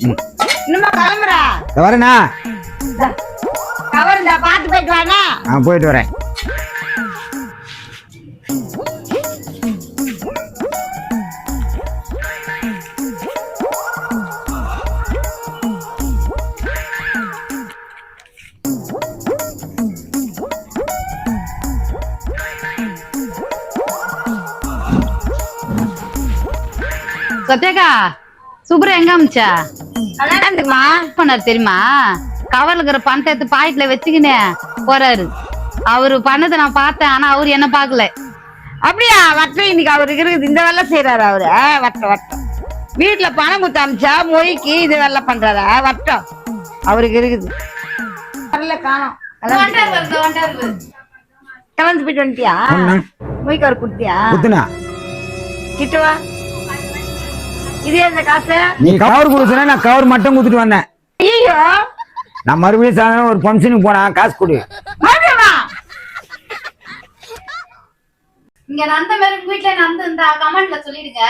இன்னுமா கிளம்புறா வரேண்ணா கவர் இந்த பாத்து போயிட்டு வாங்க போயிட்டு வரேன். சத்யாக்கா சூப்பரா எங்க அமிச்சா கல்யாணத்துக்குமா பண்ணாரு தெரியுமா? கவர்ல இருக்கிற பணத்தை எடுத்து பாக்கெட்ல வச்சுக்கினே போறாரு. அவரு பண்ணதை நான் பார்த்தேன், ஆனா அவரு என்ன பாக்கல. அப்படியா? வட்டம் இன்னைக்கு அவருக்கு இருக்குது, இந்த வேலை செய்யறாரு அவரு. வட்டம் வட்டம் வீட்டுல பணம் கொடுத்து அமிச்சா மொய்க்கு இது வேலை பண்றாரா? வட்டம் அவருக்கு இருக்குது. வரல காணோம். கலந்து போயிட்டு வந்துட்டியா? மொய்க்கு அவர் கொடுத்தியா? கிட்டவா இதே இந்த காசு நீ கவர் கொடுத்தா நான் கவர் மட்டும் கொடுத்துட்டு வந்தேன். ஐயோ நான் மறுபடியும் சாயந்தரம் ஒரு ஃபங்க்ஷனுக்கு போனா காசு கொடு. இங்க நந்த மாதிரி வீட்டுல நந்து இந்த கமெண்ட்ல சொல்லிடுங்க.